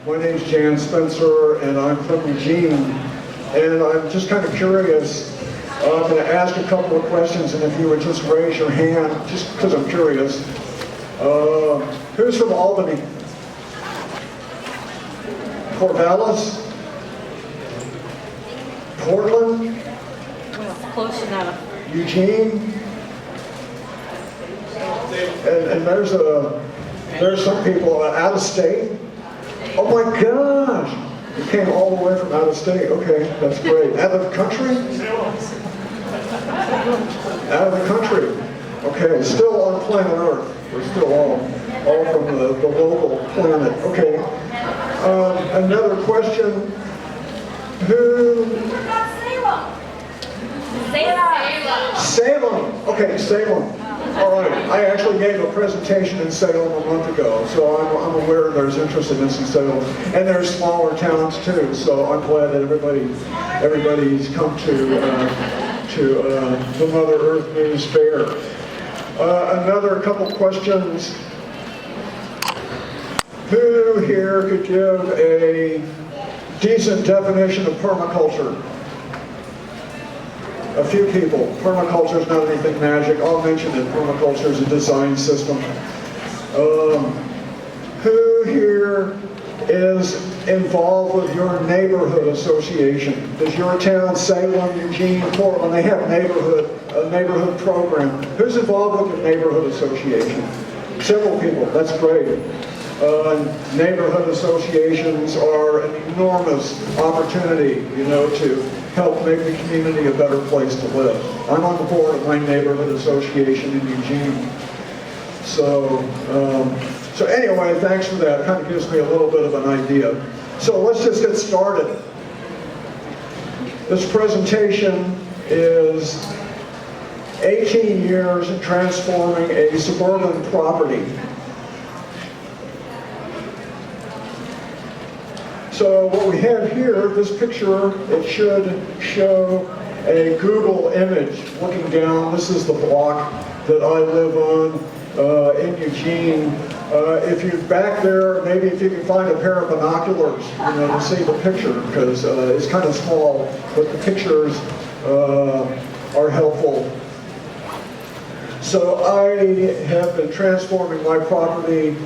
My name's Jan Spencer, and I'm from Eugene. And I'm just kind of curious. I'm going to ask a couple of questions, and if you would just raise your hand, just because I'm curious. Who's from Albany? Corvallis? Portland? Close enough. Eugene? And there's some people out of state. Oh my gosh! You came all the way from out of state. Okay, that's great. Out of the country? Out of the country. Okay, still on planet Earth. We're still all from the local planet. Okay. Another question. Who? Salem. Okay, Salem. All right. I actually gave a presentation in Salem a month ago, so I'm aware there's interestedness in Salem, and there's smaller towns too. So I'm glad that everybody's come to the Mother Earth News Fair. Another couple questions. Who here could give a decent definition of permaculture? A few people. Permaculture is not anything magic. I'll mention that permaculture is a design system. Who here is involved with your neighborhood association? Does your town, Salem, Eugene, Portland, they have a neighborhood program? Who's involved with your neighborhood association? Several people. That's great. Neighborhood associations are an enormous opportunity, to help make the community a better place to live. I'm on the board of my neighborhood association in Eugene. So anyway, thanks for that. It kind of gives me a little bit of an idea. So let's just get started. This presentation is 18 years in transforming a suburban property. So what we have here, this picture, it should show a Google image looking down. This is the block that I live on in Eugene. If you're back there, maybe if you can find a pair of binoculars, to see the picture, because it's kind of small, but the pictures are helpful. So I have been transforming my property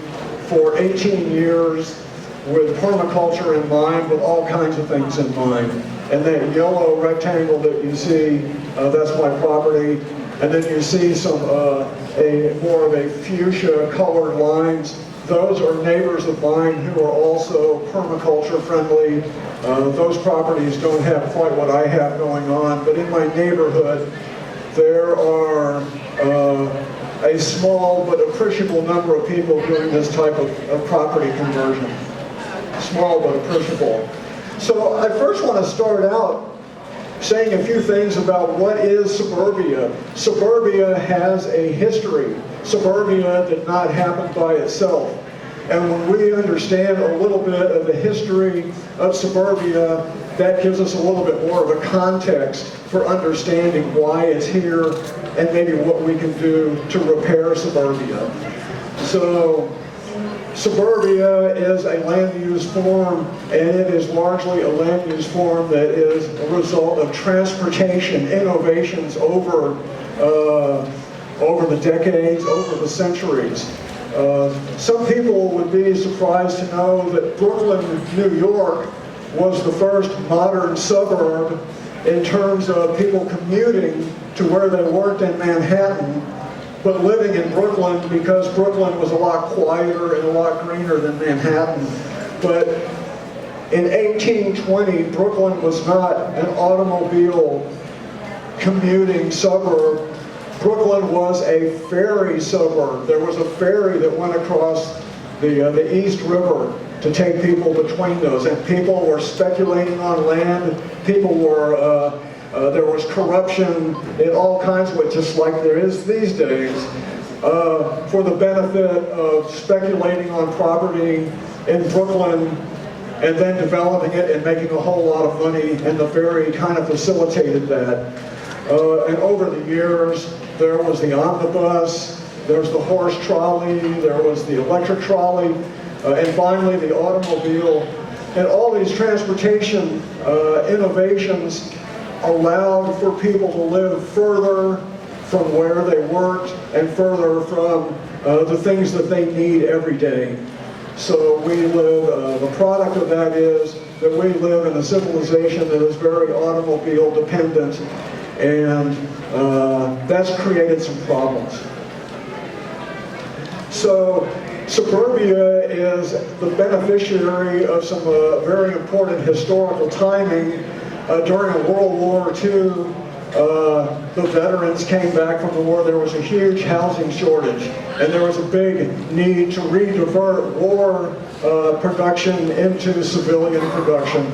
for 18 years with permaculture in mind, with all kinds of things in mind. And that yellow rectangle that you see, that's my property. And then you see some more of a fuchsia colored lines. Those are neighbors of mine who are also permaculture friendly. Those properties don't have quite what I have going on, but in my neighborhood, there are a small but appreciable number of people doing this type of property conversion. Small but appreciable. So I first want to start out saying a few things about what is suburbia. Suburbia has a history. Suburbia did not happen by itself. And when we understand a little bit of the history of suburbia, that gives us a little bit more of a context for understanding why it's here and maybe what we can do to repair suburbia. So suburbia is a land use form, and it is largely a land use form that is a result of transportation innovations over the decades, over the centuries. Some people would be surprised to know that Brooklyn, New York, was the first modern suburb in terms of people commuting to where they worked in Manhattan, but living in Brooklyn, because Brooklyn was a lot quieter and a lot greener than Manhattan. But in 1820, Brooklyn was not an automobile commuting suburb. Brooklyn was a ferry suburb. There was a ferry that went across the East River to take people between those, and people were speculating on land. People were there was corruption in all kinds of ways, just like there is these days, for the benefit of speculating on property in Brooklyn and then developing it and making a whole lot of money, and the ferry kind of facilitated that. And over the years, there was the omnibus, there was the horse trolley, there was the electric trolley. And finally, the automobile. And all these transportation innovations allowed for people to live further from where they worked and further from the things that they need every day. So we live, the product of that is that we live in a civilization that is very automobile dependent, and that's created some problems. So suburbia is the beneficiary of some very important historical timing. During World War II, the veterans came back from the war. There was a huge housing shortage, and there was a big need to redivert war production into civilian production.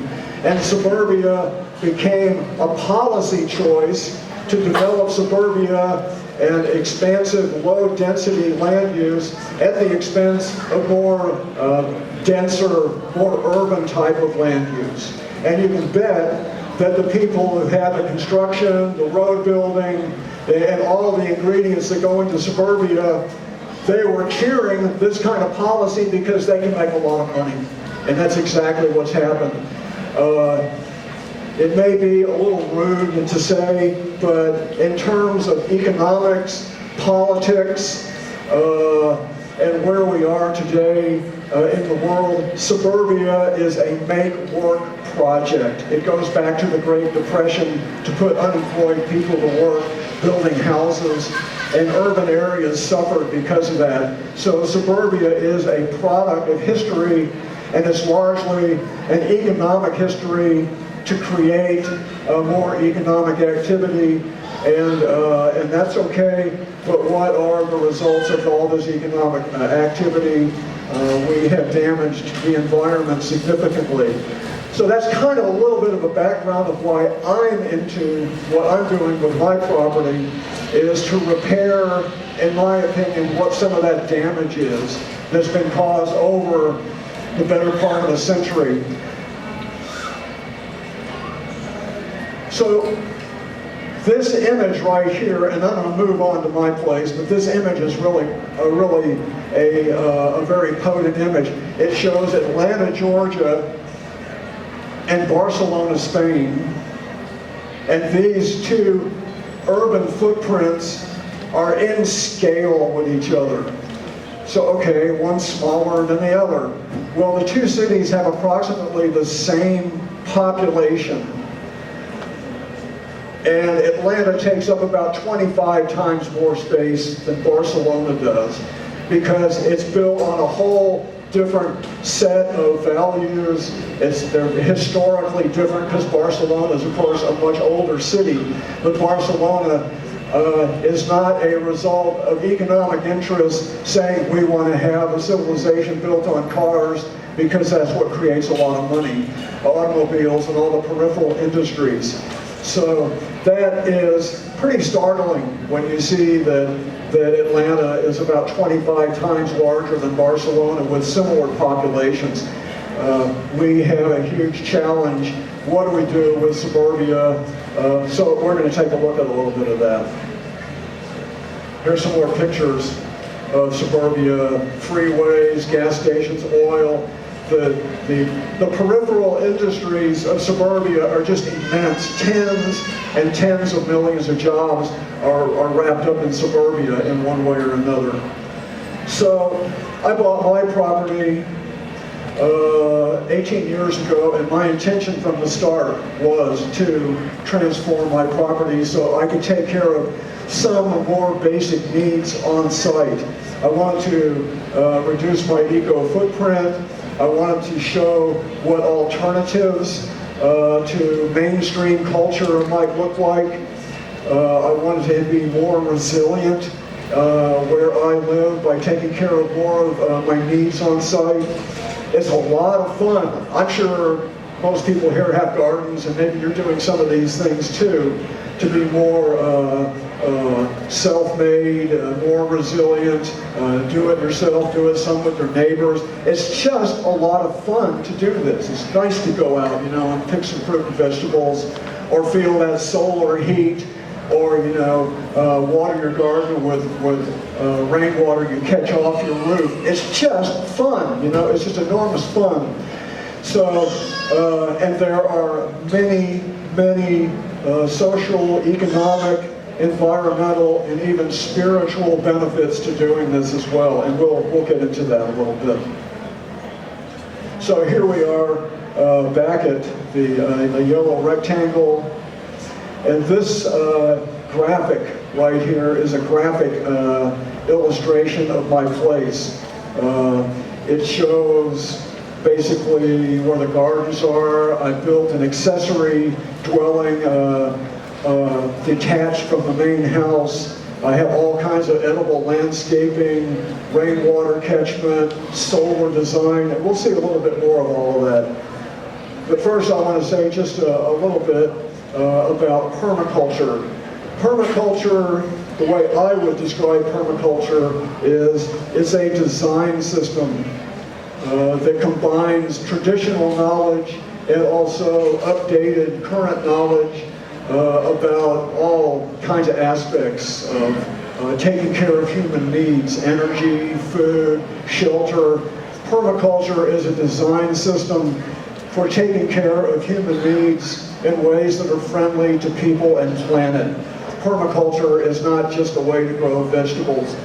And suburbia became a policy choice to develop suburbia and expansive low-density land use at the expense of more denser, more urban type of land use. And you can bet that the people who had the construction, the road building, and all of the ingredients that go into suburbia, they were cheering this kind of policy because they can make a lot of money. And that's exactly what's happened. It may be a little rude to say, but in terms of economics, politics, and where we are today in the world, suburbia is a make-work project. It goes back to the Great Depression to put unemployed people to work building houses, and urban areas suffered because of that. So suburbia is a product of history, and it's largely an economic history to create more economic activity, and that's okay, but what are the results of all this economic activity? We have damaged the environment significantly. So that's kind of a little bit of a background of why I'm into what I'm doing with my property, is to repair, in my opinion, what some of that damage is that's been caused over the better part of a century. So this image right here, and I'm going to move on to my place, but this image is really a very potent image. It shows Atlanta, Georgia, and Barcelona, Spain, and these two urban footprints are in scale with each other. So, okay, one's smaller than the other. Well, the two cities have approximately the same population. And Atlanta takes up about 25 times more space than Barcelona does, because it's built on a whole different set of values. They're historically different, because Barcelona is, of course, a much older city. But Barcelona is not a result of economic interest saying we want to have a civilization built on cars, because that's what creates a lot of money, automobiles and all the peripheral industries. So that is pretty startling when you see that Atlanta is about 25 times larger than Barcelona with similar populations. We have a huge challenge. What do we do with suburbia? So we're going to take a look at a little bit of that. Here's some more pictures of suburbia: freeways, gas stations, oil. The peripheral industries of suburbia are just immense. Tens and tens of millions of jobs are wrapped up in suburbia in one way or another. So I bought my property 18 years ago, and my intention from the start was to transform my property so I could take care of some more basic needs on site. I wanted to reduce my eco footprint. I wanted to show what alternatives to mainstream culture might look like. I wanted to be more resilient where I live by taking care of more of my needs on site. It's a lot of fun. I'm sure most people here have gardens, and maybe you're doing some of these things too, to be more self-made, more resilient, do it yourself, do it some with your neighbors. It's just a lot of fun to do this. It's nice to go out, and pick some fruit and vegetables, or feel that solar heat or water your garden with rainwater you catch off your roof. It's just fun, it's just enormous fun. So, and there are many social, economic, environmental, and even spiritual benefits to doing this as well, and we'll get into that a little bit. So here we are back at the yellow rectangle, and this graphic right here is a graphic illustration of my place. It shows basically where the gardens are. I built an accessory dwelling detached from the main house. I have all kinds of edible landscaping, rainwater catchment, solar design, and we'll see a little bit more of all of that. But first I want to say just a little bit about permaculture. Permaculture, the way I would describe permaculture is it's a design system that combines traditional knowledge and also updated current knowledge about all kinds of aspects of taking care of human needs, energy, food, shelter. Permaculture is a design system for taking care of human needs in ways that are friendly to people and planet. Permaculture is not just a way to grow vegetables.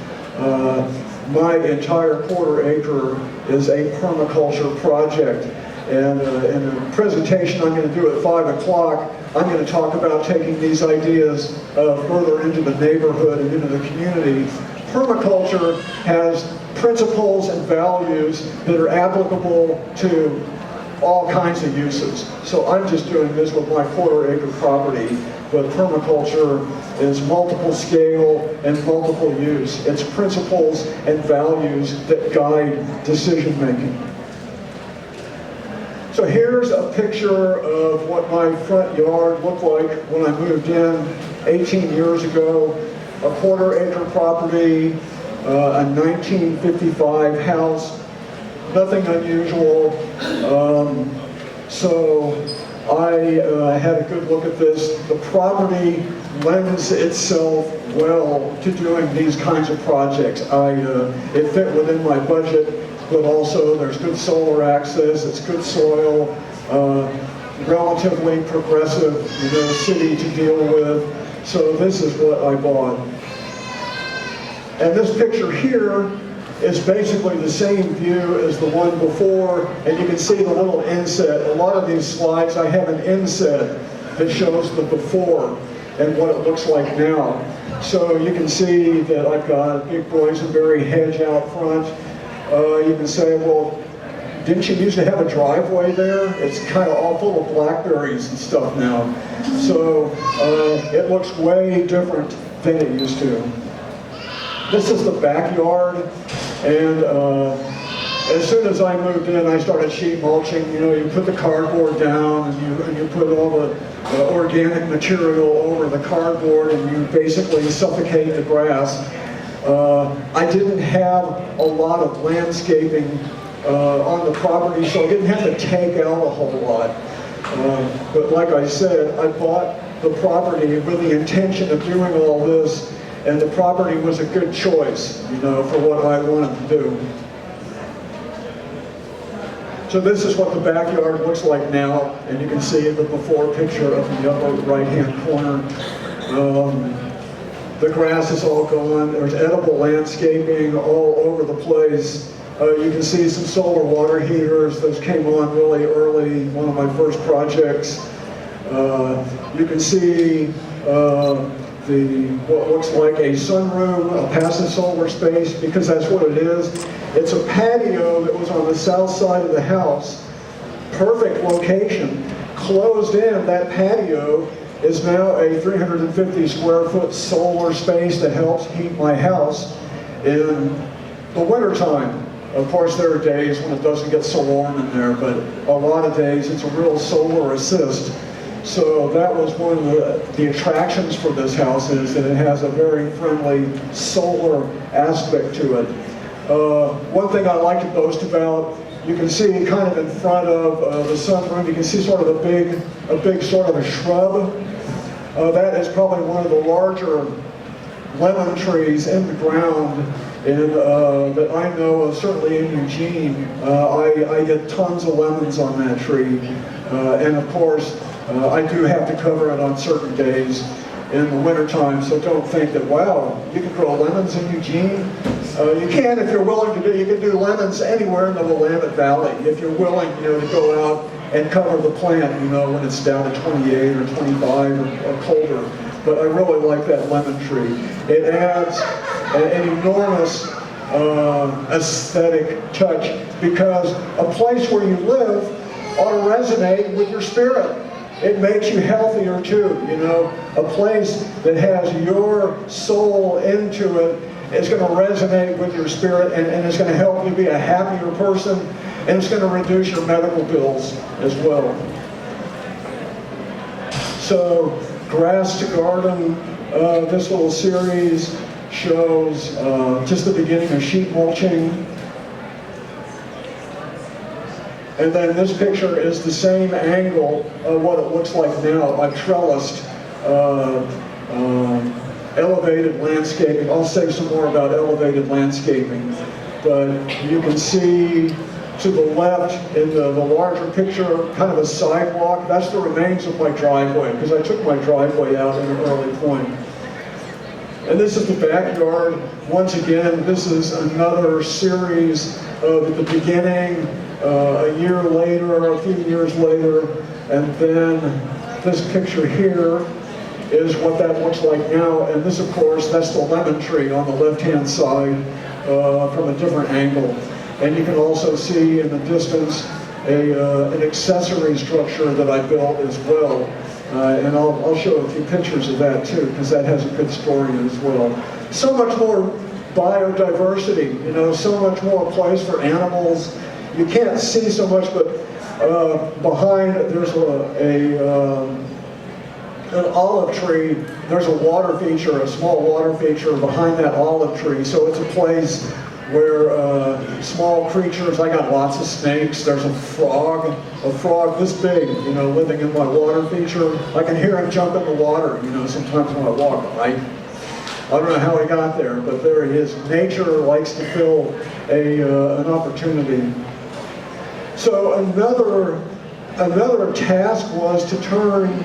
My entire quarter-acre is a permaculture project. And in a presentation I'm going to do at 5 o'clock, I'm going to talk about taking these ideas further into the neighborhood and into the community. Permaculture has principles and values that are applicable to all kinds of uses. So I'm just doing this with my quarter-acre property, but permaculture is multiple scale and multiple use. It's principles and values that guide decision making. So here's a picture of what my front yard looked like when I moved in 18 years ago. A quarter-acre property, a 1955 house, nothing unusual. So I had a good look at this. The property lends itself well to doing these kinds of projects. It fit within my budget, but also there's good solar access, it's good soil, relatively progressive city to deal with. So this is what I bought. And this picture here is basically the same view as the one before, and you can see the little inset. A lot of these slides, I have an inset that shows the before and what it looks like now. So you can see that I've got a big boysenberry hedge out front. You can say, well, didn't you used to have a driveway there? It's kind of all full of blackberries and stuff now. So it looks way different than it used to. This is the backyard, and as soon as I moved in, I started sheet mulching. You put the cardboard down, and you put all the organic material over the cardboard, and you basically suffocate the grass. I didn't have a lot of landscaping on the property, so I didn't have to take out a whole lot. But like I said, I bought the property with the intention of doing all this, and the property was a good choice, for what I wanted to do. So this is what the backyard looks like now, and you can see the before picture up in the upper right-hand corner. The grass is all gone. There's edible landscaping all over the place. You can see some solar water heaters. Those came on really early, one of my first projects. You can see what looks like a sunroom, a passive solar space, because that's what it is. It's a patio that was on the south side of the house. Perfect location. Closed in, that patio is now a 350 square foot solar space that helps heat my house in the wintertime. Of course, there are days when it doesn't get so warm in there, but a lot of days it's a real solar assist. So that was one of the attractions for this house, is that it has a very friendly solar aspect to it. One thing I like to boast about, you can see kind of in front of the sunroom, you can see sort of a big sort of a shrub. That is probably one of the larger lemon trees in the ground that I know of, certainly in Eugene. I get tons of lemons on that tree. And of course, I do have to cover it on certain days in the wintertime, so don't think that, wow, you can grow lemons in Eugene. You can if you're willing to do. You can do lemons anywhere in the Willamette Valley if you're willing, to go out and cover the plant, when it's down to 28 or 25 or colder. But I really like that lemon tree. It adds an enormous aesthetic touch because a place where you live ought to resonate with your spirit. It makes you healthier too, A place that has your soul into it is going to resonate with your spirit and it's going to help you be a happier person, and it's going to reduce your medical bills as well. So, Grass to Garden, this little series shows just the beginning of sheet mulching. And then this picture is the same angle of what it looks like now. I've trellised elevated landscaping. I'll say some more about elevated landscaping. But you can see to the left in the larger picture, kind of a sidewalk. That's the remains of my driveway, because I took my driveway out at an early point. And this is the backyard. Once again, this is another series of at the beginning, a year later, a few years later, and then this picture here is what that looks like now. And this, of course, that's the lemon tree on the left-hand side from a different angle. And you can also see in the distance an accessory structure that I built as well. And I'll show a few pictures of that too, because that has a good story as well. So much more biodiversity, so much more place for animals. You can't see so much, but behind there's an olive tree. There's a water feature, a small water feature behind that olive tree. So it's a place where small creatures, I got lots of snakes. There's a frog this big, living in my water feature. I can hear him jump in the water, sometimes when I walk, right? I don't know how he got there, but there he is. Nature likes to fill an opportunity. So another task was to turn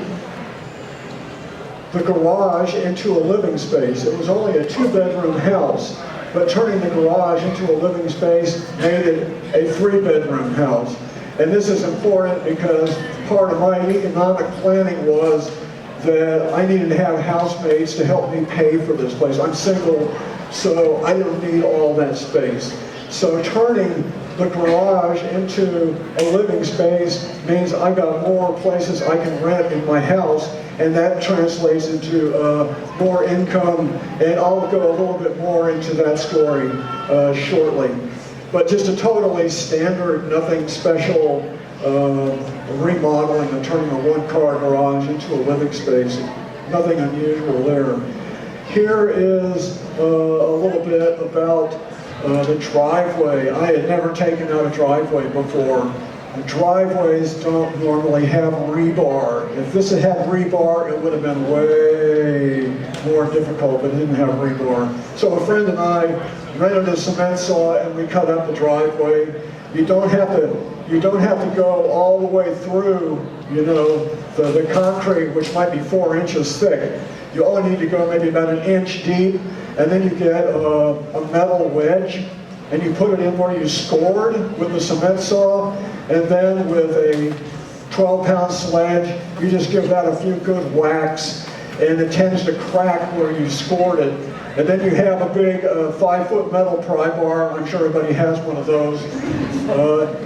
the garage into a living space. It was only a 2-bedroom house, but turning the garage into a living space made it a 3-bedroom house. And this is important because part of my economic planning was that I needed to have housemates to help me pay for this place. I'm single, so I don't need all that space. So turning the garage into a living space means I got more places I can rent in my house, and that translates into more income, and I'll go a little bit more into that story shortly. But just a totally standard, nothing special remodeling and turning a one-car garage into a living space. Nothing unusual there. Here is a little bit about the driveway. I had never taken out a driveway before. The driveways don't normally have rebar. If this had had rebar, it would have been way more difficult, but it didn't have rebar. So a friend and I rented a cement saw and we cut up the driveway. You don't have to go all the way through, the concrete, which might be 4 inches thick. You only need to go maybe about 1 inch deep, and then you get a metal wedge, and you put it in where you scored with the cement saw, and then with a 12-pound sledge, you just give that a few good whacks, and it tends to crack where you scored it. And then you have a big 5-foot metal pry bar. I'm sure everybody has one of those.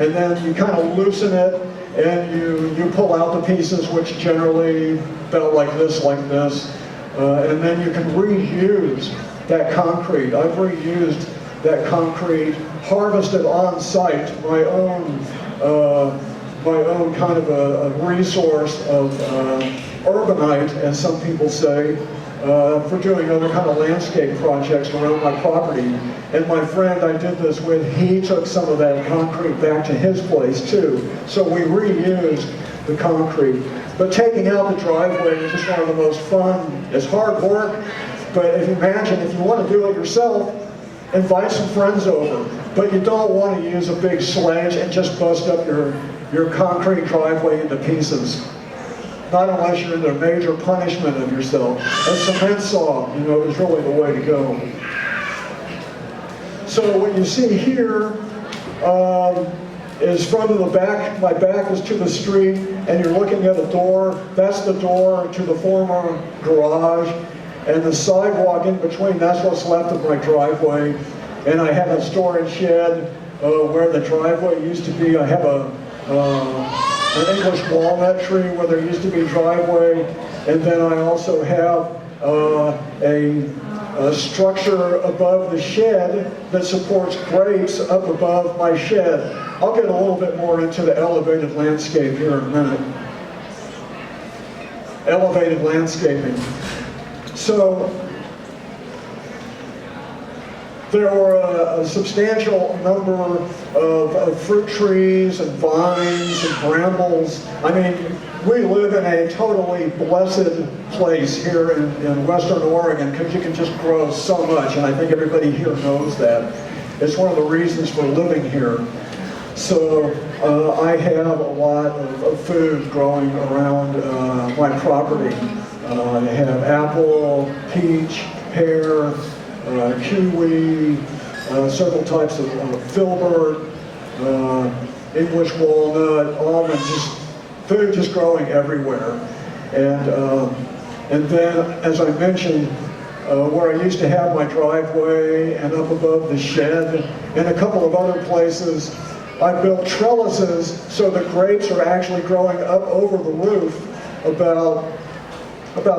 And then you kind of loosen it, and you pull out the pieces, which generally belt like this, and then you can reuse that concrete. I've reused that concrete, harvested on site, my own kind of a resource of urbanite, as some people say, for doing other kind of landscape projects around my property. And my friend I did this with, he took some of that concrete back to his place too. So we reused the concrete. But taking out the driveway is just one of the most fun. It's hard work, but if you imagine, if you want to do it yourself, invite some friends over. But you don't want to use a big sledge and just bust up your concrete driveway into pieces. Not unless you're in the major punishment of yourself. A cement saw, is really the way to go. So what you see here is from the back. My back is to the street, and you're looking at a door. That's the door to the former garage, and the sidewalk in between. That's what's left of my driveway. And I have a storage shed where the driveway used to be. I have an English walnut tree where there used to be driveway, and then I also have a structure above the shed that supports grapes up above my shed. I'll get a little bit more into the elevated landscape here in a minute. Elevated landscaping. So there were a substantial number of fruit trees and vines and brambles. I mean, we live in a totally blessed place here in Western Oregon because you can just grow so much, and I think everybody here knows that. It's one of the reasons for living here. So I have a lot of food growing around my property. I have apple, peach, pear, kiwi, several types of filbert, English walnut, almond, food just growing everywhere. And then, as I mentioned, where I used to have my driveway and up above the shed and a couple of other places, I built trellises so the grapes are actually growing up over the roof about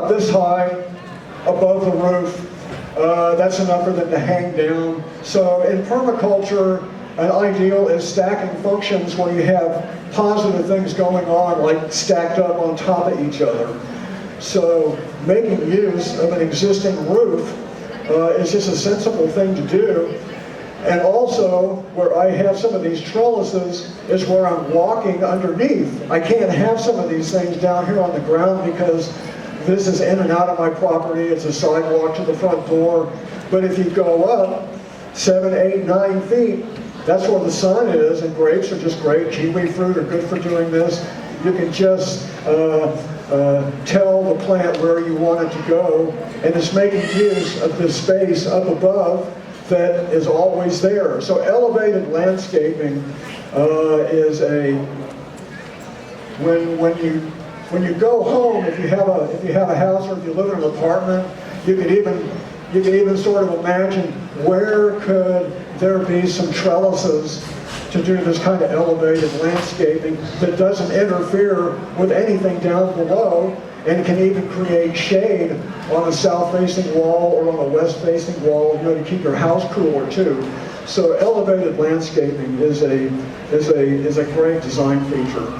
this high above the roof. That's enough for them to hang down. So in permaculture, an ideal is stacking functions where you have positive things going on, like stacked up on top of each other. So making use of an existing roof is just a sensible thing to do. And also, where I have some of these trellises is where I'm walking underneath. I can't have some of these things down here on the ground because this is in and out of my property. It's a sidewalk to the front door. But if you go up 7, 8, 9 feet, that's where the sun is, and grapes are just great. Kiwi fruit are good for doing this. You can just tell the plant where you want it to go, and it's making use of this space up above that is always there. So elevated landscaping is when you go home, if you have a house or if you live in an apartment, you can even sort of imagine where could there be some trellises to do this kind of elevated landscaping that doesn't interfere with anything down below and can even create shade on a south-facing wall or on a west-facing wall, to keep your house cooler too. So elevated landscaping is a great design feature.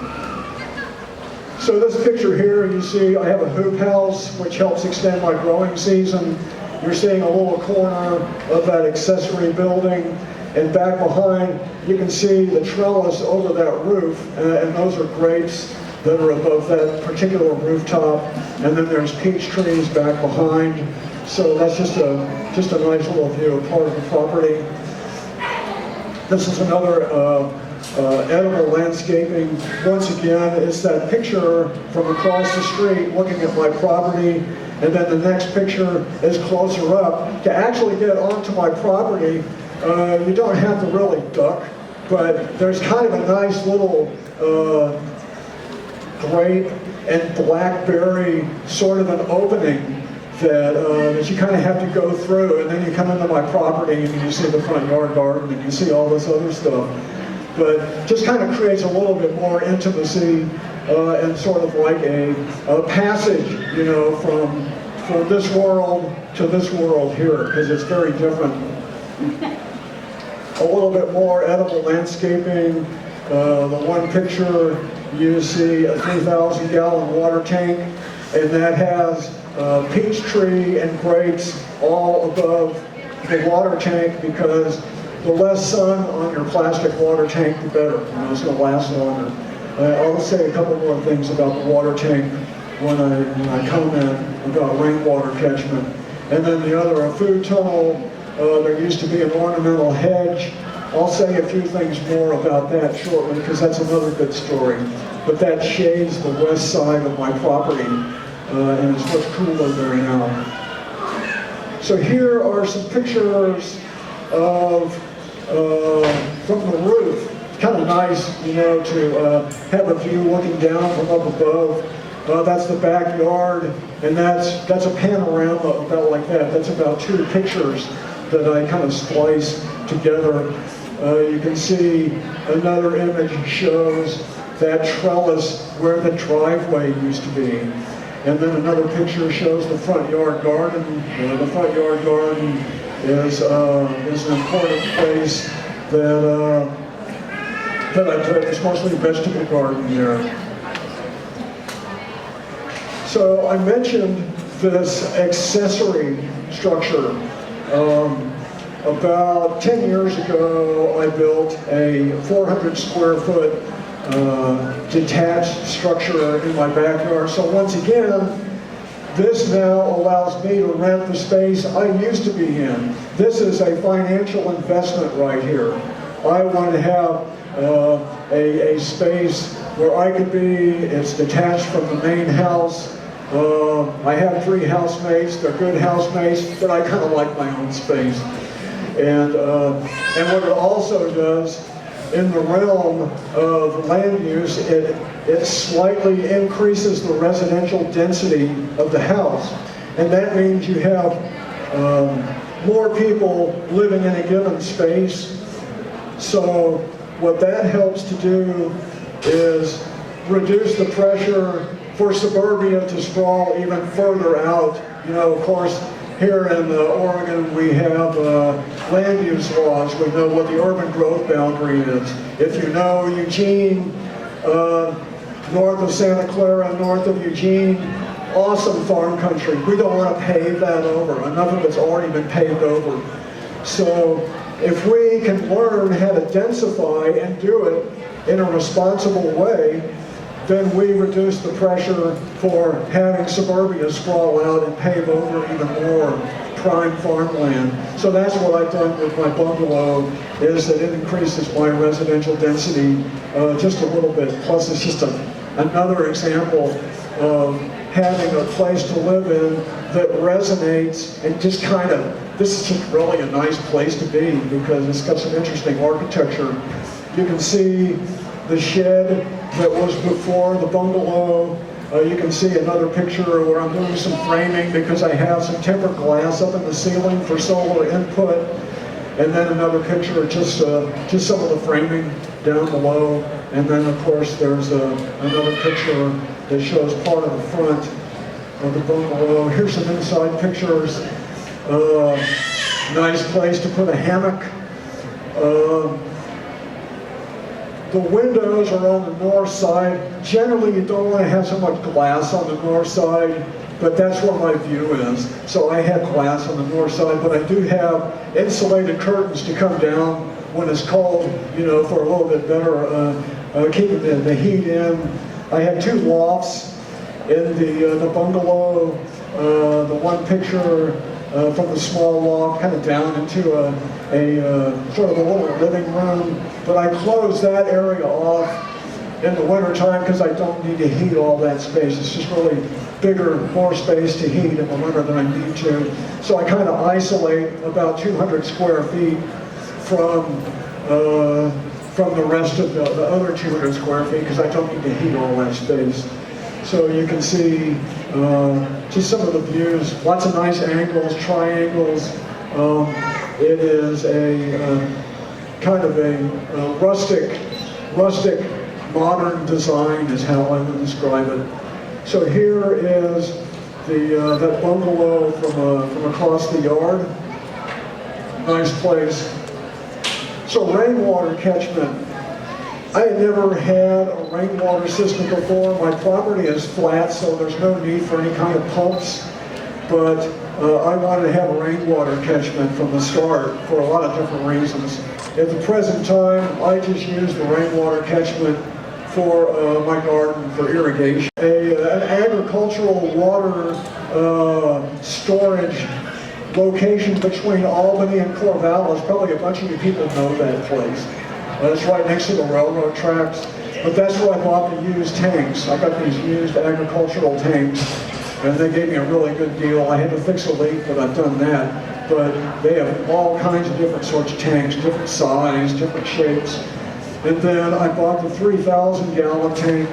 So this picture here, you see I have a hoop house, which helps extend my growing season. You're seeing a little corner of that accessory building, and back behind, you can see the trellis over that roof, and those are grapes that are above that particular rooftop, and then there's peach trees back behind. So that's just a nice little view of part of the property. This is another edible landscaping. Once again, it's that picture from across the street looking at my property, and then the next picture is closer up. To actually get onto my property, you don't have to really duck, but there's kind of a nice little grape and blackberry sort of an opening that you kind of have to go through, and then you come into my property and you see the front yard garden and you see all this other stuff. But just kind of creates a little bit more intimacy and sort of like a passage, from this world to this world here, because it's very different. A little bit more edible landscaping. The one picture, you see a 3,000-gallon water tank, and that has peach tree and grapes all above the water tank, because the less sun on your plastic water tank, the better. It's going to last longer. I'll say a couple more things about the water tank when I comment about rainwater catchment. And then the other, a food tunnel, there used to be an ornamental hedge. I'll say a few things more about that shortly because that's another good story. But that shades the west side of my property and it's much cooler there now. So here are some pictures of from the roof. Kind of nice, you know, to have a view looking down from up above. That's the backyard, and that's a panorama about like that. That's about 2 pictures that I kind of splice together. You can see another image shows that trellis where the driveway used to be. And then another picture shows the front yard garden. The front yard garden is an important place that I put. It's mostly a vegetable garden there. So I mentioned this accessory structure. About 10 years ago, I built a 400 square foot detached structure in my backyard. So once again, this now allows me to rent the space I used to be in. This is a financial investment right here. I want to have a space where I could be. It's detached from the main house. I have 3 housemates. They're good housemates, but I kind of like my own space. And what it also does, in the realm of land use, it slightly increases the residential density of the house. And that means you have more people living in a given space. So what that helps to do is reduce the pressure for suburbia to sprawl even further out. You know, of course, here in Oregon, we have land use laws. We know what the urban growth boundary is. If you know Eugene, north of Santa Clara, north of Eugene, awesome farm country. We don't want to pave that over. Enough of it's already been paved over. So if we can learn how to densify and do it in a responsible way, then we reduce the pressure for having suburbia sprawl out and pave over even more prime farmland. So that's what I've done with my bungalow, is that it increases my residential density just a little bit. Plus it's just another example of having a place to live in that resonates and just kind of, this is just really a nice place to be because it's got some interesting architecture. You can see the shed that was before the bungalow. You can see another picture where I'm doing some framing because I have some tempered glass up in the ceiling for solar input. And then another picture, just some of the framing down below. And then of course there's another picture that shows part of the front of the bungalow. Here's some inside pictures. Nice place to put a hammock. The windows are on the north side. Generally, you don't want to have so much glass on the north side, but that's where my view is. So I have glass on the north side, but I do have insulated curtains to come down when it's cold, you know, for a little bit better, keeping the heat in. I have 2 lofts in the bungalow. The one picture from the small loft kind of down into a sort of a little living room. But I close that area off in the wintertime because I don't need to heat all that space. It's just really bigger, more space to heat in the winter than I need to. So I kind of isolate about 200 square feet from the rest of the other 200 square feet because I don't need to heat all that space. So you can see just some of the views, lots of nice angles, triangles. It is a kind of a rustic, modern design is how I would describe it. So here is that bungalow from across the yard. Nice place. So rainwater catchment. I had never had a rainwater system before. My property is flat, so there's no need for any kind of pumps. But I wanted to have a rainwater catchment from the start for a lot of different reasons. At the present time, I just use the rainwater catchment for my garden for irrigation. An agricultural water storage location between Albany and Corvallis. Probably a bunch of you people know that place. It's right next to the railroad tracks. But that's where I bought the used tanks. I got these used agricultural tanks, and they gave me a really good deal. I had to fix a leak, but I've done that. But they have all kinds of different sorts of tanks, different size, different shapes. And then I bought the 3,000 gallon tank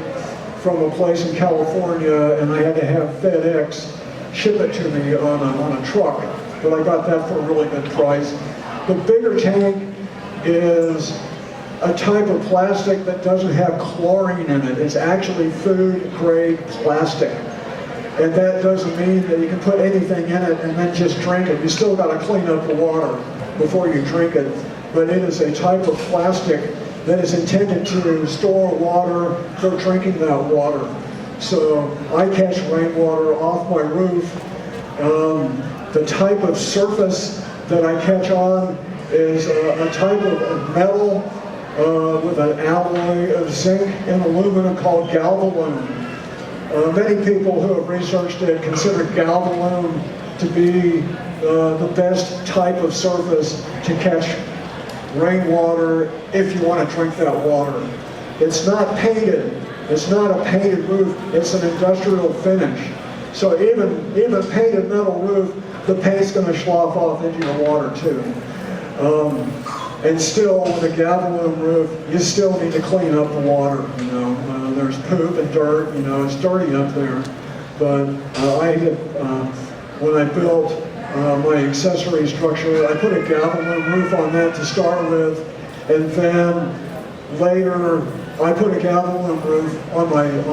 from a place in California, and I had to have FedEx ship it to me on a truck. But I got that for a really good price. The bigger tank is a type of plastic that doesn't have chlorine in it. It's actually food-grade plastic. And that doesn't mean that you can put anything in it and then just drink it. You still got to clean up the water before you drink it. But it is a type of plastic that is intended to store water for drinking that water. So I catch rainwater off my roof. The type of surface that I catch on is a type of metal with an alloy of zinc and aluminum called galvalume. Many people who have researched it consider galvalume to be the best type of surface to catch rainwater if you want to drink that water. It's not painted. It's not a painted roof. It's an industrial finish. So even painted metal roof, the paint's going to slough off into your water too. And still, with a galvalume roof, you still need to clean up the water. You know, there's poop and dirt. You know, it's dirty up there. But when I built my accessory structure, I put a galvalume roof on that to start with, and then later I put a galvalume roof on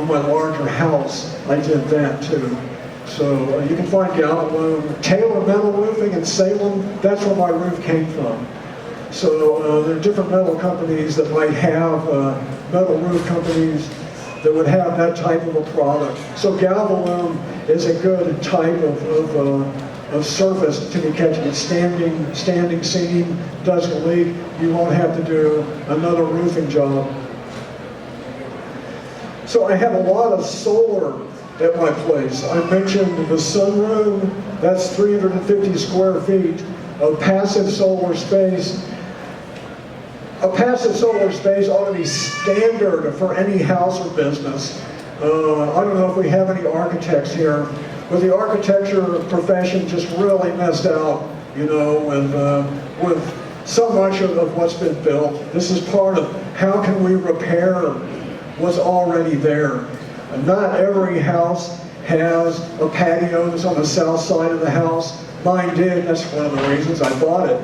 my larger house. I did that too. So you can find galvalume, Taylor Metal Roofing in Salem. That's where my roof came from. So there are different metal companies that might have metal roof companies that would have that type of a product. So galvalume is a good type of surface to be catching it. Standing seam, doesn't leak. You won't have to do another roofing job. So I have a lot of solar at my place. I mentioned the sunroom. That's 350 square feet of passive solar space. A passive solar space ought to be standard for any house or business. I don't know if we have any architects here, but the architecture profession just really messed out, you know, with so much of what's been built. This is part of how can we repair what's already there. Not every house has a patio that's on the south side of the house. Mine did. That's one of the reasons I bought it.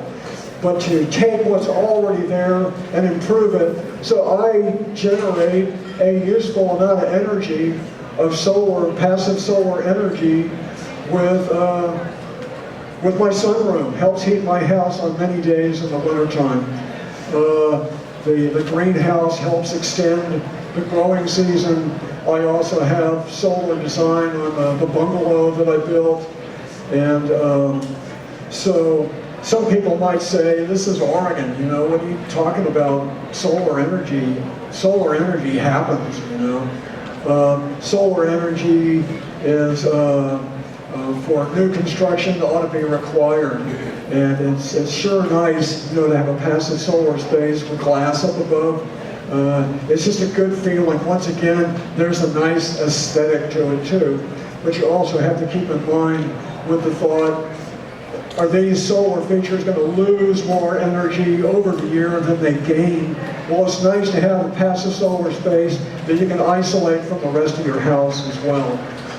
But to take what's already there and improve it, so I generate a useful amount of energy of solar, passive solar energy with my sunroom. Helps heat my house on many days in the wintertime. The greenhouse helps extend the growing season. I also have solar design on the bungalow that I built. And so some people might say, this is Oregon, you know, what are you talking about solar energy? Solar energy happens, you know. Solar energy is, for new construction, ought to be required. And it's sure nice, you know, to have a passive solar space with glass up above. It's just a good feeling. Once again, there's a nice aesthetic to it too. But you also have to keep in mind with the thought, are these solar features going to lose more energy over the year than they gain? Well, it's nice to have a passive solar space that you can isolate from the rest of your house as well.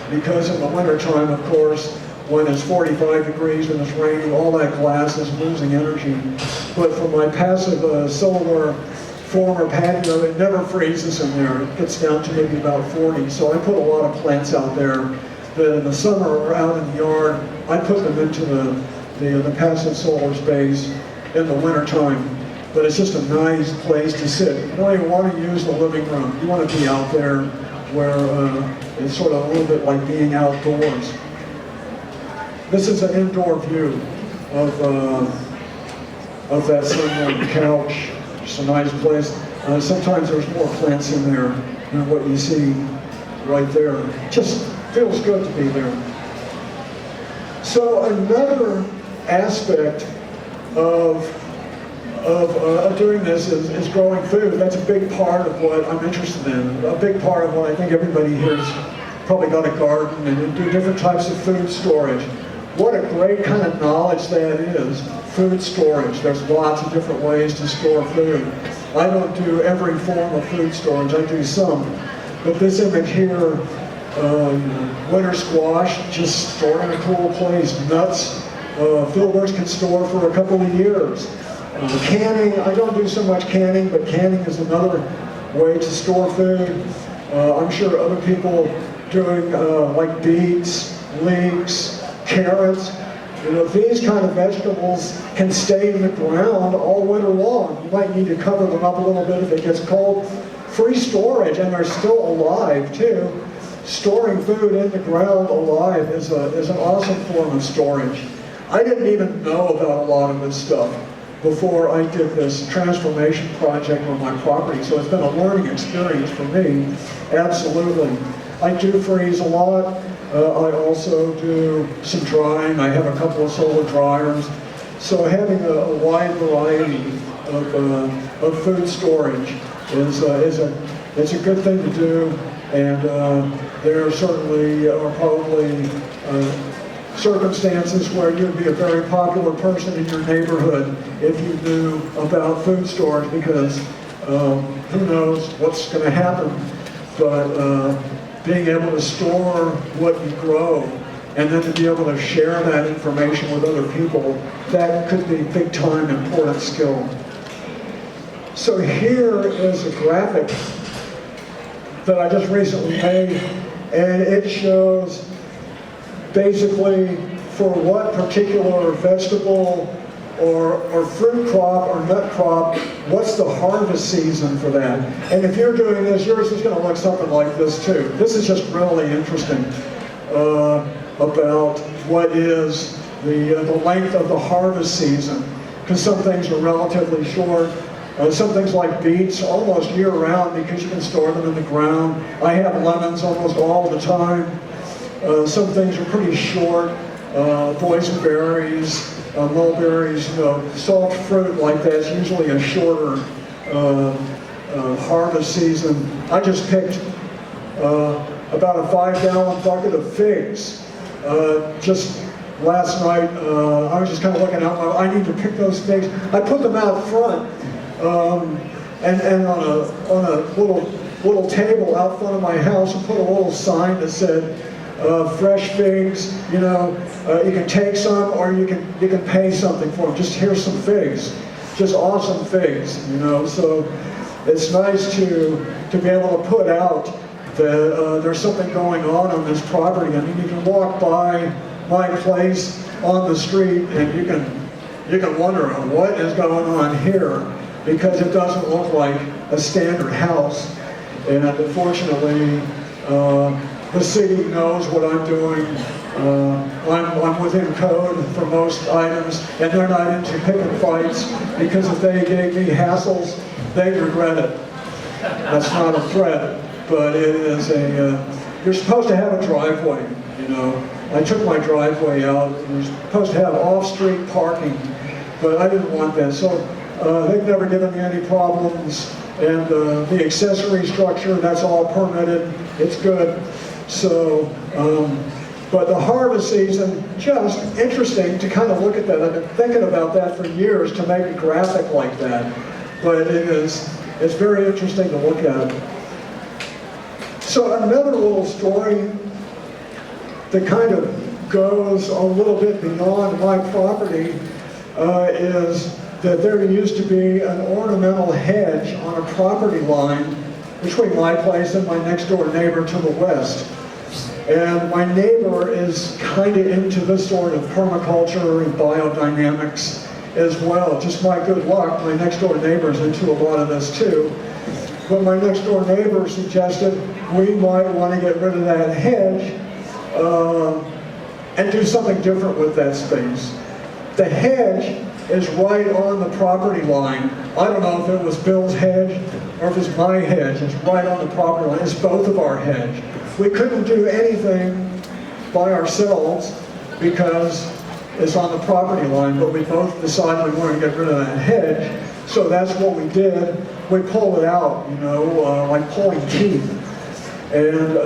Because in the wintertime, of course, when it's 45 degrees and it's raining, all that glass is losing energy. But for my passive solar former patio, it never freezes in there. It gets down to maybe about 40. So I put a lot of plants out there that in the summer or out in the yard. I put them into the passive solar space in the wintertime. But it's just a nice place to sit. You don't even want to use the living room. You want to be out there where it's sort of a little bit like being outdoors. This is an indoor view of that sunroom couch. It's a nice place. Sometimes there's more plants in there and what you see right there. Just feels good to be there. So another aspect of doing this is growing food. That's a big part of what I'm interested in. A big part of what I think everybody here's probably got a garden and do different types of food storage. What a great kind of knowledge that is, food storage. There's lots of different ways to store food. I don't do every form of food storage, I do some. But this image here, winter squash, just stored in a cool place. Nuts, Filberts can store for a couple of years. Canning, I don't do so much canning, but canning is another way to store food. I'm sure other people doing like beets, leeks, carrots. These kind of vegetables can stay in the ground all winter long. You might need to cover them up a little bit if it gets cold. Free storage, and they're still alive too. Storing food in the ground alive is an awesome form of storage. I didn't even know about a lot of this stuff before I did this transformation project on my property, so it's been a learning experience for me, absolutely. I do freeze a lot. I also do some drying. I have a couple of solar dryers. So having a wide variety of food storage is a good thing to do, and there certainly are probably circumstances where you'd be a very popular person in your neighborhood if you knew about food storage, because who knows what's going to happen. But being able to store what you grow and then to be able to share that information with other people, that could be big time important skill. So here is a graphic that I just recently made, and it shows basically for what particular vegetable or fruit crop or nut crop, what's the harvest season for that? And if you're doing this, yours is going to look something like this too. This is just really interesting about what is the length of the harvest season, because some things are relatively short. Some things like beets almost year-round because you can store them in the ground. I have lemons almost all the time. Some things are pretty short. Boysenberries, mulberries, soft fruit like that's usually a shorter harvest season. I just picked about a 5-gallon bucket of figs. Just last night, I was just kind of looking out, I need to pick those figs. I put them out front, and on a little table out front of my house, and put a little sign that said, fresh figs, you can take some or you can pay something for them. Just here's some figs, just awesome figs, So it's nice to be able to put out that there's something going on this property. I mean, you can walk by my place on the street and you can wonder what is going on here, because it doesn't look like a standard house. And unfortunately, the city knows what I'm doing. I'm within code for most items, and they're not into picking fights, because if they gave me hassles, they'd regret it. That's not a threat, but it is you're supposed to have a driveway, I took my driveway out. You're supposed to have off-street parking, but I didn't want that. So they've never given me any problems, and the accessory structure, that's all permitted. It's good. So, but the harvest season, just interesting to kind of look at that. I've been thinking about that for years, to make a graphic like that. But it's very interesting to look at. So another little story that kind of goes a little bit beyond my property is that there used to be an ornamental hedge on a property line between my place and my next door neighbor to the west. And my neighbor is kind of into this sort of permaculture and biodynamics as well. Just my good luck, my next door neighbor is into a lot of this too. But my next door neighbor suggested we might want to get rid of that hedge and do something different with that space. The hedge is right on the property line. I don't know if it was Bill's hedge or if it's my hedge, it's right on the property line, it's both of our hedge. We couldn't do anything by ourselves because it's on the property line, but we both decided we wanted to get rid of that hedge, so that's what we did. We pulled it out, you know, like pulling teeth, and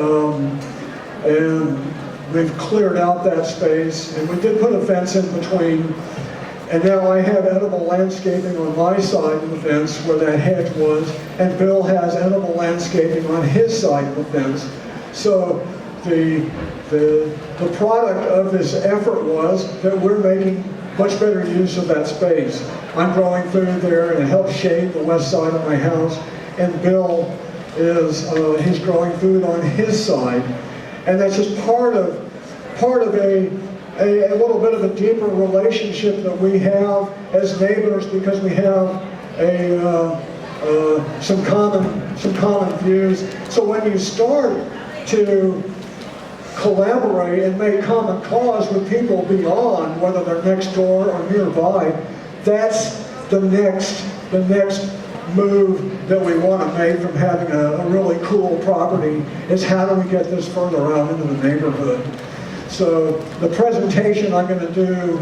we've cleared out that space, and we did put a fence in between. And now I have edible landscaping on my side of the fence where that hedge was, and Bill has edible landscaping on his side of the fence. So the product of this effort was that we're making much better use of that space. I'm growing food there, and it helps shade the west side of my house, and Bill he's growing food on his side. And that's just part of a little bit of a deeper relationship that we have as neighbors, because we have some common views. So when you start to collaborate and make common cause with people beyond, whether they're next door or nearby, that's the next move that we want to make from having a really cool property, is how do we get this further out into the neighborhood. So the presentation I'm going to do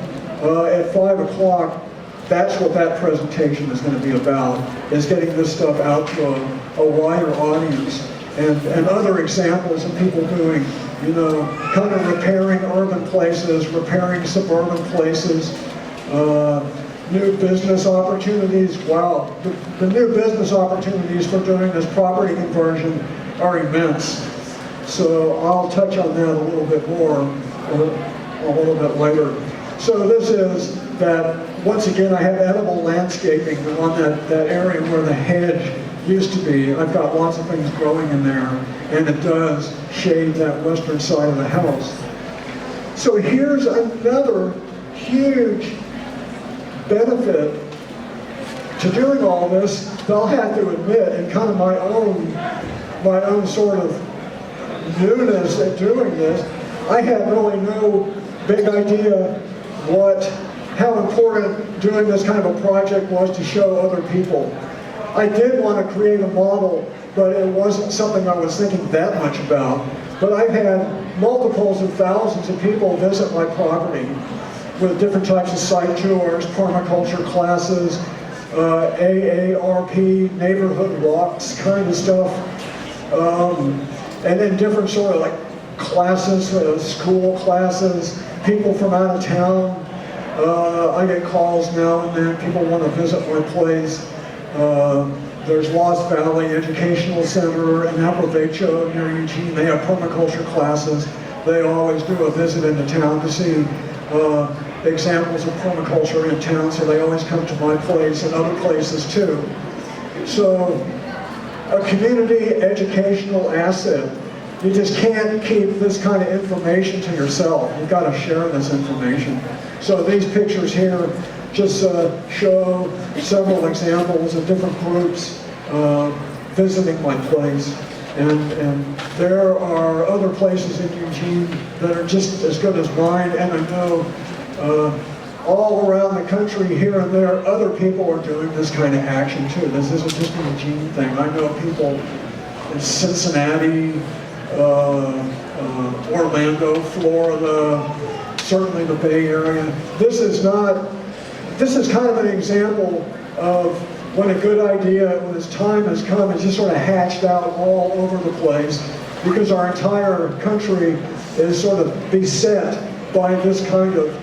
at 5 o'clock, that's what that presentation is going to be about, is getting this stuff out to a wider audience. And other examples of people doing, you know, kind of repairing urban places, repairing suburban places, new business opportunities. Wow, the new business opportunities for doing this property conversion are immense. So I'll touch on that a little bit more a little bit later. So this is that, once again, I have edible landscaping on that area where the hedge used to be. I've got lots of things growing in there, and it does shade that western side of the house. So here's another huge benefit to doing all this, that I'll have to admit, and kind of my own sort of newness at doing this. I had really no big idea how important doing this kind of a project was to show other people. I did want to create a model, but it wasn't something I was thinking that much about. But I've had multiples of thousands of people visit my property with different types of site tours, permaculture classes, AARP, neighborhood walks kind of stuff, and then different sort of like classes, school classes, people from out of town. I get calls now and then, people want to visit my place. There's Lost Valley Educational Center in Appalachia near Eugene. They have permaculture classes. They always do a visit into town to see examples of permaculture in town, so they always come to my place and other places too. So a community educational asset. You just can't keep this kind of information to yourself. You've got to share this information. So these pictures here just show several examples of different groups visiting my place. And there are other places in Eugene that are just as good as mine, and I know all around the country, here and there, other people are doing this kind of action too. This isn't just a Eugene thing. I know people in Cincinnati, Orlando, Florida, certainly the Bay Area. This is kind of an example of when a good idea, when its time has come, it's just sort of hatched out all over the place, because our entire country is sort of beset by this kind of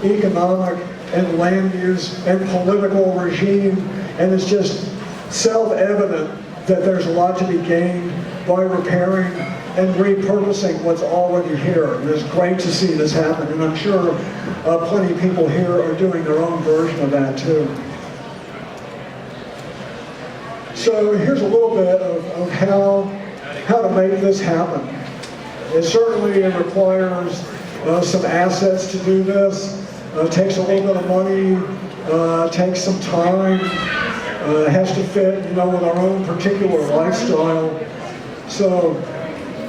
economic and land use and political regime, and it's just self-evident that there's a lot to be gained by repairing and repurposing what's already here. And it's great to see this happen, and I'm sure plenty of people here are doing their own version of that too. So here's a little bit of how to make this happen. It certainly requires some assets to do this. It takes a little bit of money, takes some time. It has to fit, with our own particular lifestyle. So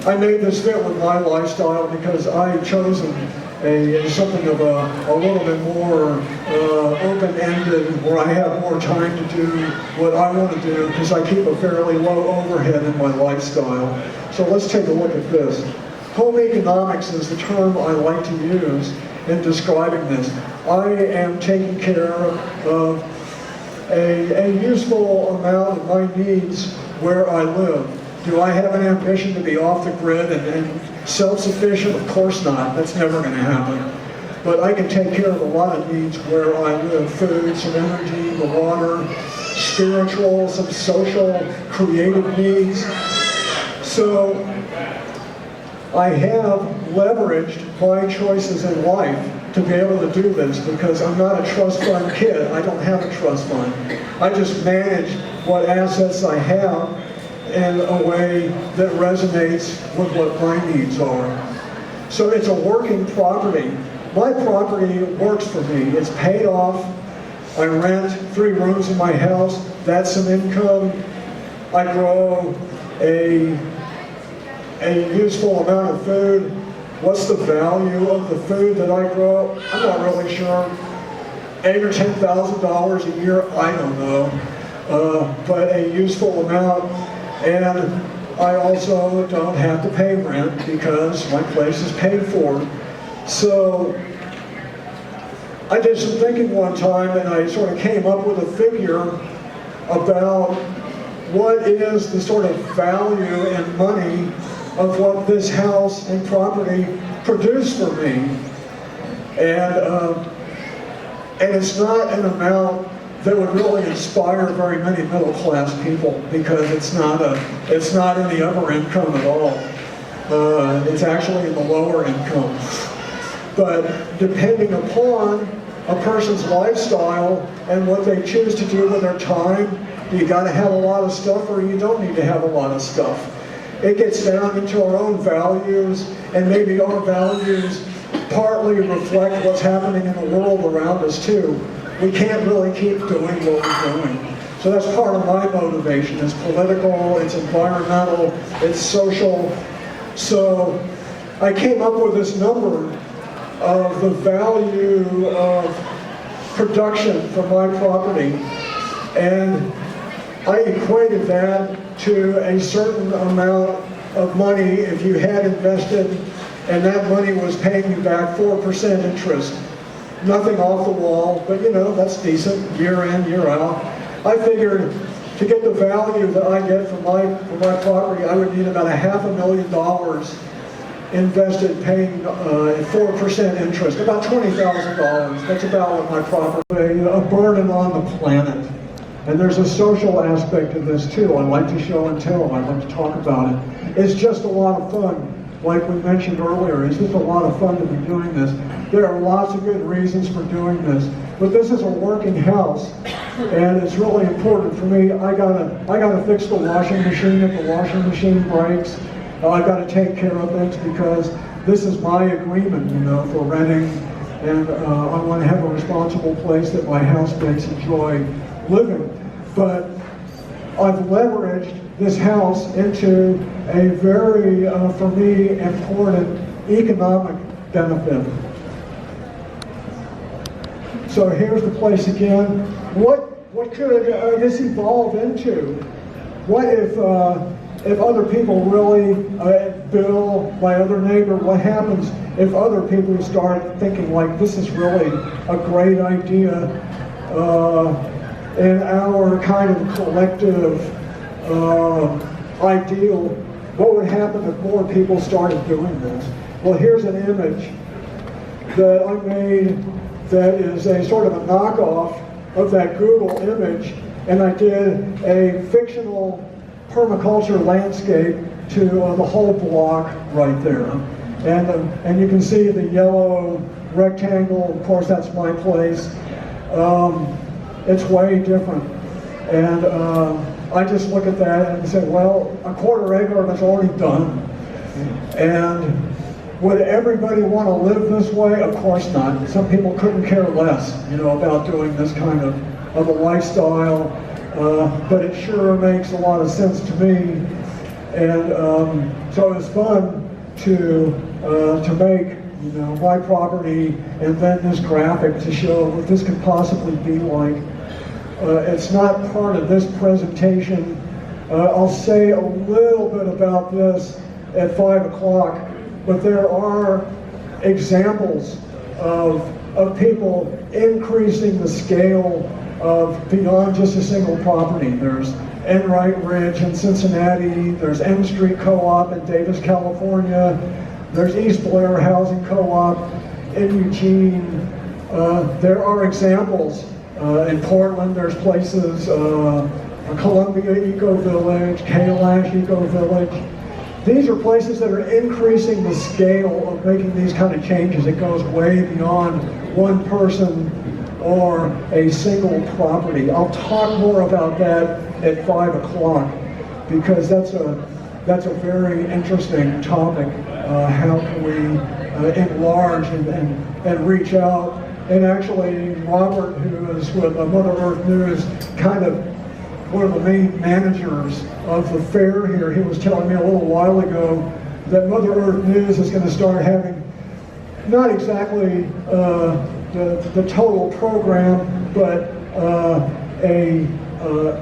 I made this fit with my lifestyle because I had chosen something of a little bit more open-ended, where I have more time to do what I want to do because I keep a fairly low overhead in my lifestyle. So let's take a look at this. Home economics is the term I like to use in describing this. I am taking care of a useful amount of my needs where I live. Do I have an ambition to be off the grid and self-sufficient? Of course not. That's never going to happen. But I can take care of a lot of needs where I live. Food, some energy, the water, spiritual, some social, creative needs. So I have leveraged my choices in life to be able to do this because I'm not a trust fund kid. I don't have a trust fund. I just manage what assets I have in a way that resonates with what my needs are. So it's a working property. My property works for me. It's paid off. I rent 3 rooms in my house. That's some income. I grow a useful amount of food. What's the value of the food that I grow? I'm not really sure. $8,000 or $10,000 a year, I don't know. But a useful amount. And I also don't have to pay rent because my place is paid for. So I did some thinking one time and I sort of came up with a figure about what is the sort of value in money of what this house and property produce for me. And it's not an amount that would really inspire very many middle-class people because it's not in the upper income at all. It's actually in the lower income. But depending upon a person's lifestyle and what they choose to do with their time, you got to have a lot of stuff or you don't need to have a lot of stuff. It gets down into our own values, and maybe our values partly reflect what's happening in the world around us too. We can't really keep doing what we're doing. So that's part of my motivation. It's political, it's environmental, it's social. So I came up with this number of the value of production for my property, and I equated that to a certain amount of money if you had invested and that money was paying you back 4% interest. Nothing off the wall, but you know, that's decent, year in, year out. I figured to get the value that I get from my property, I would need about $500,000 invested paying 4% interest, about $20,000. That's about what my property, a burden on the planet. And there's a social aspect to this too. I like to show and tell. I like to talk about it. It's just a lot of fun. Like we mentioned earlier, it's just a lot of fun to be doing this. There are lots of good reasons for doing this. But this is a working house, and it's really important for me. I gotta fix the washing machine if the washing machine breaks. I gotta take care of it because this is my agreement, you know, for renting, and I want to have a responsible place that my housemates enjoy living. But I've leveraged this house into a very, for me, important economic benefit. So here's the place again. What could this evolve into? What if other people really, Bill, my other neighbor, what happens if other people start thinking like this is really a great idea in our kind of collective ideal? What would happen if more people started doing this? Well, here's an image that I made that is a sort of a knockoff of that Google image, and I did a fictional permaculture landscape to the whole block right there. And you can see the yellow rectangle. Of course, that's my place. It's way different. And I just look at that and say, well, a quarter acre is already done. And would everybody want to live this way? Of course not. Some people couldn't care less, you know, about doing this kind of a lifestyle. But it sure makes a lot of sense to me. And so it's fun to make you know, my property, and then this graphic to show what this could possibly be like. It's not part of this presentation. I'll say a little bit about this at 5 o'clock, but there are examples of people increasing the scale of beyond just a single property. There's Enright Ridge in Cincinnati, there's M Street Co-op in Davis, California, there's East Blair Housing Co-op in Eugene. There are examples in Portland. There's places, Columbia Eco Village, Kailash Eco Village. These are places that are increasing the scale of making these kind of changes. It goes way beyond one person or a single property. I'll talk more about that at 5 o'clock because that's a very interesting topic. How can we enlarge and reach out? And actually, Robert, who is with Mother Earth News, kind of one of the main managers of the fair here, he was telling me a little while ago that Mother Earth News is going to start having not exactly the total program, but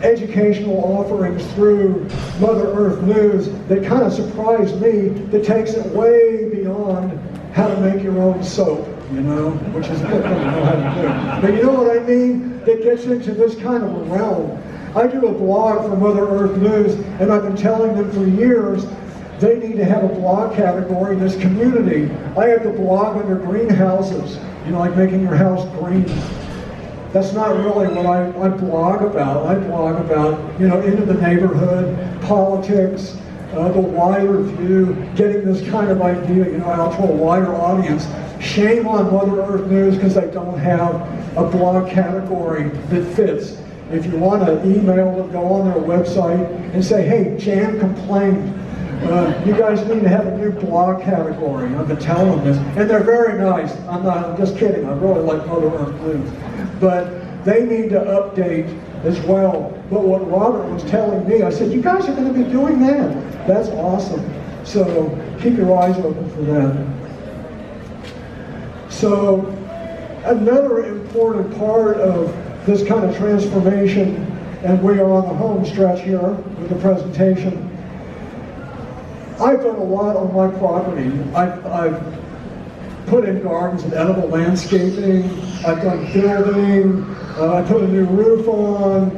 educational offerings through Mother Earth News that kind of surprised me, that takes it way beyond how to make your own soap, you know, which is a good thing to know how to do. But you know what I mean? That gets into this kind of a realm. I do a blog for Mother Earth News, and I've been telling them for years they need to have a blog category in this community. I have to blog under greenhouses, you know, like making your house green. That's not really what I blog about. I blog about, you know, into the neighborhood, politics, the wider view, getting this kind of idea, you know, out to a wider audience. Shame on Mother Earth News because they don't have a blog category that fits. If you want to email them, go on their website and say, hey, Jan complained. You guys need to have a new blog category. I've been telling them this. And they're very nice. I'm just kidding. I really like Mother Earth News. But they need to update as well. But what Robert was telling me, I said, you guys are going to be doing that. That's awesome. So keep your eyes open for that. So another important part of this kind of transformation, and we are on the home stretch here with the presentation. I've done a lot on my property. I've put in gardens and edible landscaping. I've done building. I put a new roof on,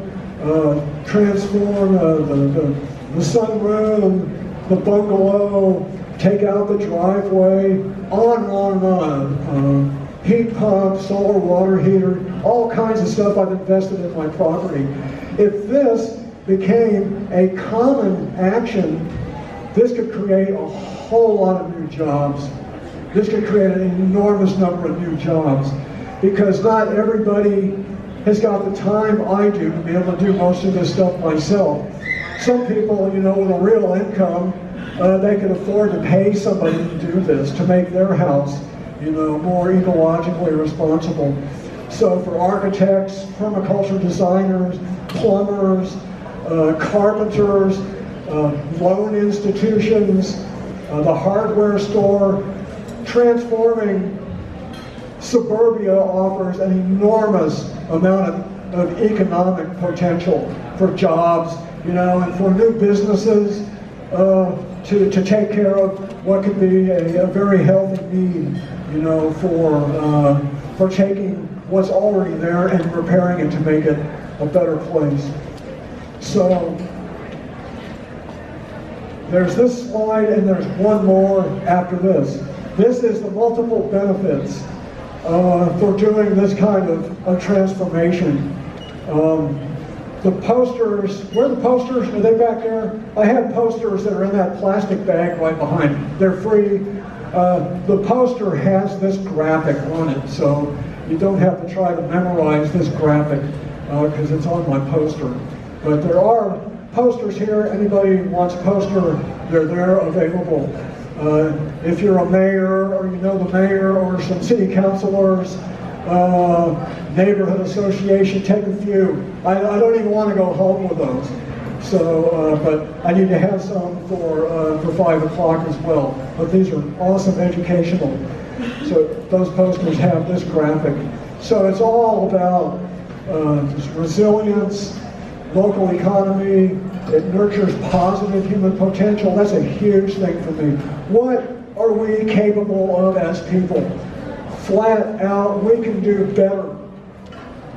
transformed the sunroom, the bungalow, take out the driveway, on and on and on. Heat pump, solar water heater, all kinds of stuff I've invested in my property. If this became a common action, this could create a whole lot of new jobs. This could create an enormous number of new jobs because not everybody has got the time I do to be able to do most of this stuff myself. Some people, you know, with a real income, they can afford to pay somebody to do this, to make their house, you know, more ecologically responsible. So for architects, permaculture designers, plumbers, carpenters, loan institutions, the hardware store, transforming suburbia offers an enormous amount of economic potential for jobs, you know, and for new businesses to take care of what could be a very healthy need, you know, for taking what's already there and repairing it to make it a better place. So there's this slide and there's one more after this. This is the multiple benefits for doing this kind of transformation. The posters, where are the posters? Are they back there? I have posters that are in that plastic bag right behind me. They're free. The poster has this graphic on it, so you don't have to try to memorize this graphic because it's on my poster. But there are posters here. Anybody who wants a poster, they're there available. If you're a mayor or you know the mayor or some city councilors, neighborhood association, take a few. I don't even want to go home with those. So, but I need to have some for 5 o'clock as well. But these are awesome educational. So those posters have this graphic. So it's all about resilience, local economy. It nurtures positive human potential. That's a huge thing for me. What are we capable of as people? Flat out, we can do better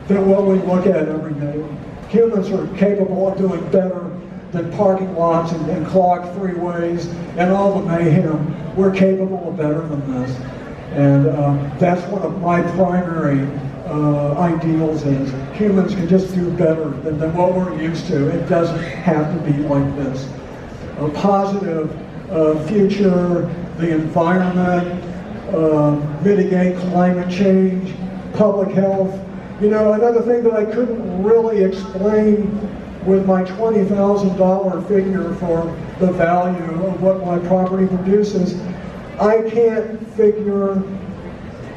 than what we look at every day. Humans are capable of doing better than parking lots and clogged freeways and all the mayhem. We're capable of better than this. And that's one of my primary ideals is humans can just do better than what we're used to. It doesn't have to be like this. A positive future, the environment, mitigate climate change, public health. You know, another thing that I couldn't really explain with my $20,000 figure for the value of what my property produces, I can't figure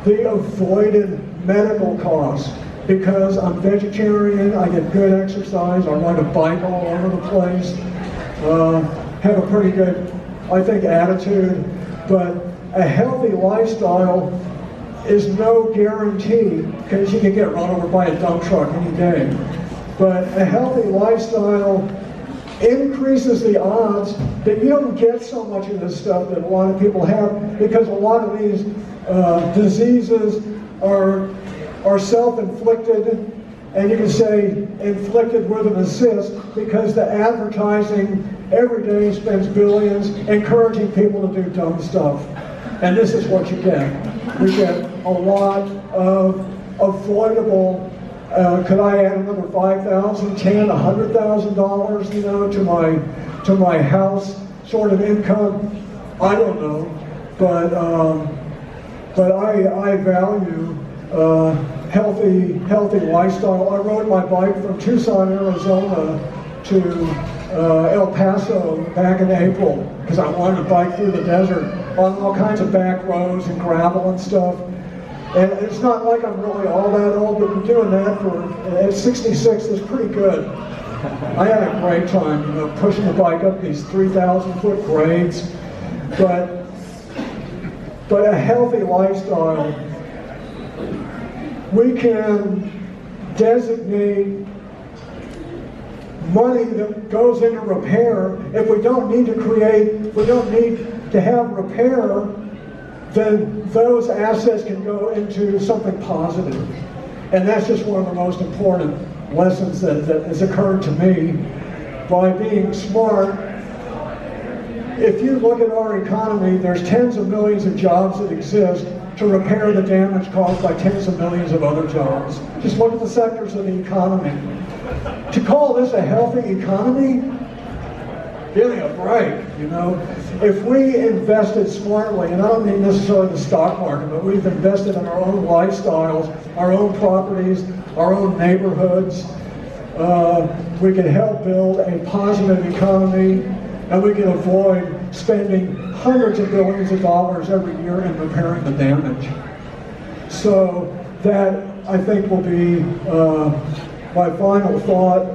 the avoided medical costs because I'm vegetarian, I get good exercise, I ride a bike all over the place, have a pretty good, I think, attitude, but a healthy lifestyle is no guarantee because you can get run over by a dump truck any day. But a healthy lifestyle increases the odds that you don't get so much of this stuff that a lot of people have because a lot of these diseases are self-inflicted, and you can say inflicted with an assist because the advertising every day spends billions encouraging people to do dumb stuff. And this is what you get. We get a lot of avoidable, could I add another $5,000, $10,000, $100,000, you know, to my house sort of income? I don't know, but I value healthy lifestyle. I rode my bike from Tucson, Arizona to El Paso back in April because I wanted to bike through the desert on all kinds of back roads and gravel and stuff. And it's not like I'm really all that old, but doing that at 66 is pretty good. I had a great time, you know, pushing the bike up these 3,000-foot grades. But a healthy lifestyle, we can designate money that goes into repair. If we don't need to have repair, then those assets can go into something positive. And that's just one of the most important lessons that has occurred to me by being smart. If you look at our economy, there's tens of millions of jobs that exist to repair the damage caused by tens of millions of other jobs. Just look at the sectors of the economy. To call this a healthy economy, give me a break, you know. If we invested smartly, and I don't mean necessarily the stock market, but we've invested in our own lifestyles, our own properties, our own neighborhoods, we can help build a positive economy, and we can avoid spending hundreds of billions of dollars every year in repairing the damage. So that, I think, will be my final thought,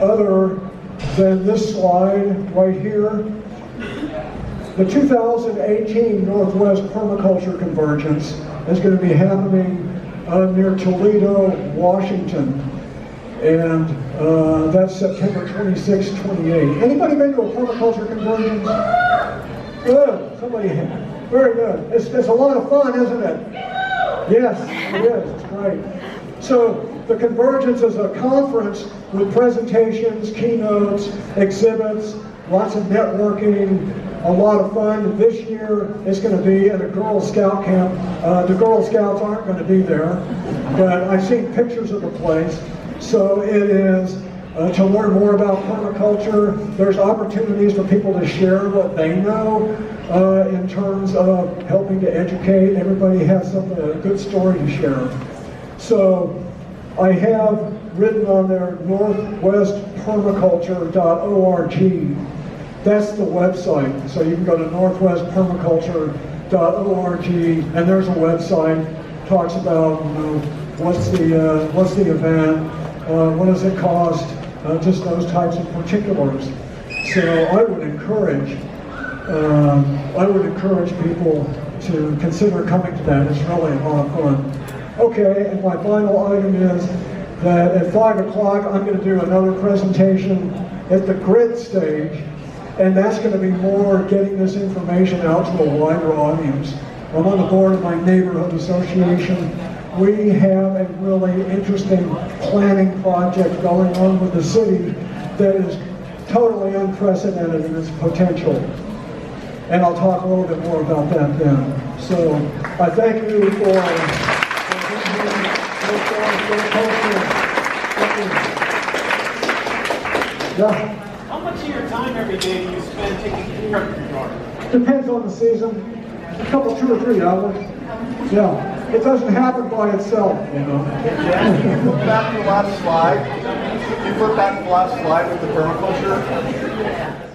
other than this slide right here. The 2018 Northwest Permaculture Convergence is going to be happening near Toledo, Washington. And that's September 26, 28. Anybody been to a permaculture convergence? Good. Somebody, very good. It's a lot of fun, isn't it? Yes, it is. It's great. So the convergence is a conference with presentations, keynotes, exhibits, lots of networking, a lot of fun. This year it's going to be at a Girl Scout camp. The Girl Scouts aren't going to be there, but I've seen pictures of the place. So it is to learn more about permaculture. There's opportunities for people to share what they know in terms of helping to educate. Everybody has a good story to share. So I have written on there northwestpermaculture.org. That's the website. So you can go to northwestpermaculture.org, and there's a website talks about what's the event, what does it cost, just those types of particulars. So I would encourage people to consider coming to that. It's really a lot of fun. Okay, and my final item is that at 5 o'clock I'm going to do another presentation at the grid stage, and that's going to be more getting this information out to a wider audience. I'm on the board of my neighborhood association. We have a really interesting planning project going on with the city that is totally unprecedented in its potential. And I'll talk a little bit more about that then. So I thank you for being here. Yeah. How much of your time every day do you spend taking care of your garden? Depends on the season. A couple, 2 or 3 hours. Yeah. It doesn't happen by itself, you know. Can you flip back to the last slide? Can you flip back to the last slide with the permaculture?